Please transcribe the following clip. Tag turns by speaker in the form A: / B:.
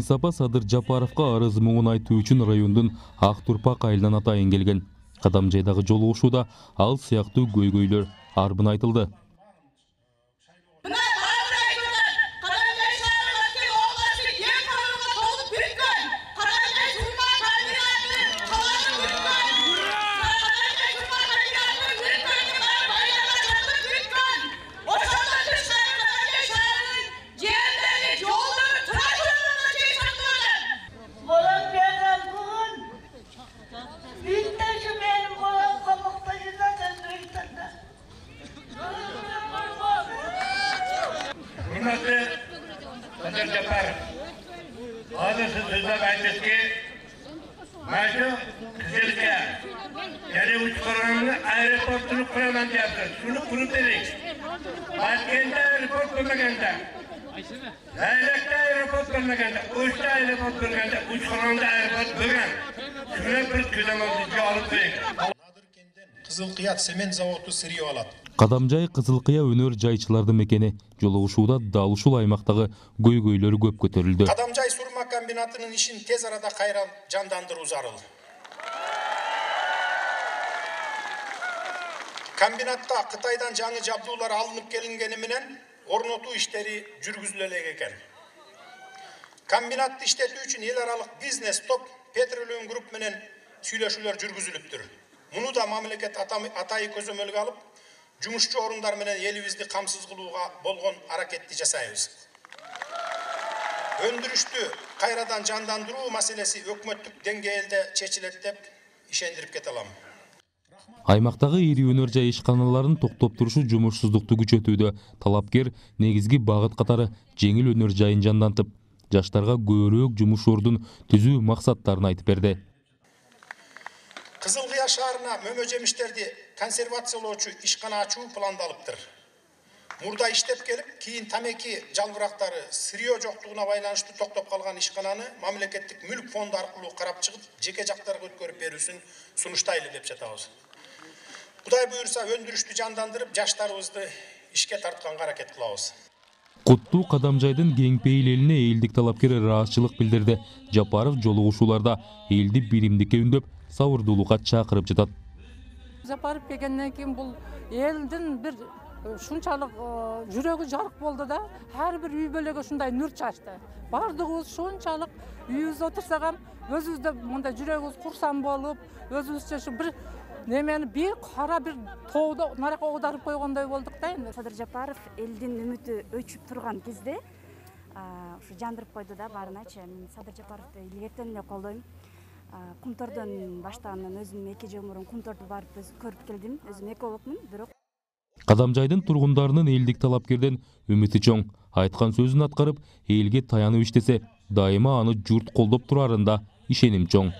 A: Сапа Садыр Жапаровка арыз муңун айтуу үчүн райондун Ак Турпак айылынан атайын келген. Кадамжайдагы жолугушууда ал сыяктуу көйгөйлөр арбын айтылды.
B: Sadr Japarov, hozir siz so'zlab aytdingizki, mana shu Qizilka, ya'ni Uchqo'rg'onni aeroportini quraman deyapsiz. Shuni qurib bering. Toshkentda aeroport bo'lmaganda, Laylakda aeroport bo'lmaganda, O'shda aeroport bo'lganda, Uchqo'rg'onda aeroport bo'lgan. Shuni bir ko'zamizga olib bering.
C: Кызылкыя цемент заводу сырье алат.
A: Кадамжай Кызылкыя өнөр жайчыларды мекени. Жолугушууда дал ушул аймактагы көйгөйлөр көп көтөрүлдү.
C: Кадамжай сурма комбинатынын ишин тез арада кайра жандандыруу зарыл. Комбинатта Кытайдан жаңы жабдуулар алынып келингени менен орнотуу иштери жүргүзүлө элек экен. Комбинатты иштетүү үчүн эл аралык бизнес топ Petroleum Group менен сүйлөшүүлөр жүргүзүлүптүр. Муну да мамлекет атайы көзөмөлгө алып, жумушчу орундар менен элибизди камсыз кылууга болгон аракетти жасайбыз. Өндүрүштү кайрадан жандандыруу маселеси өкмөттүк деңгээлде чечилет деп ишендирип кете алам.
A: Аймактагы ири өнөр жай ишканаларын токтоп турушу жумушсуздукту күчөтүүдө. Талапкер негизги багыт катары жеңил өнөр жайын жандантып, жаштарга көбүрөөк жумуш ордун түзүү максаттарын айтып берди.
C: Кызылкыя шаарына мөмө жемиштерди консервациялоочу ишкана ачуу пландалыптыр. Мурда иштеп келип, кийин тамеки жалбырактары сырье жоктугуна байланыштуу токтоп калган ишкананы мамлекеттик мүлк фонду аркылуу карап чыгып, жеке жактарга өткөрүп берүүсүн сунуштайлы деп жатабыз. Кудай буюрса өндүрүштү жандандырып, жаштарыбызды ишке тартканга аракет кылабыз.
A: Куттуу Кадамжайдын кеңпейил элине элдик талапкер ыраазычылык билдирди. Жапаров жолугушууларда элди биримдикке үндөп, сабырдуулукка чакырып жатат.
D: Жапаров келгенден кийин бул элдин бир шунчалык жүрөгү жарык болду да, ар бир үй бөлөгө ушундай нур чачты. Бардыгыбыз шунчалык үйүбүздө отурсак ham өзүбүздө мындай жүрөгүбүз курсам болуп, өзүбүзчө ушу бир немени бир кара бир тоодо наракка оодарып койгондой болдук да энди.
E: Садыр Жапаров элдин үмүтү өчүп турган кезде ушу жандырып койду да баарыначы. Мен Садыр Жапаровду илгертен эле колдойм. Кумтордон баштагандан өзүм 2 жыл мурун Кумторду барып көрүп келдим. Өзүм экологмун, бирок
A: Кадамжайдын тургундарынын элдик талапкерден үмүтү чоң. Айткан сөзүн аткарып, элге таянып иштесе, дайыма аны журт колдоп турарында ишеним чоң.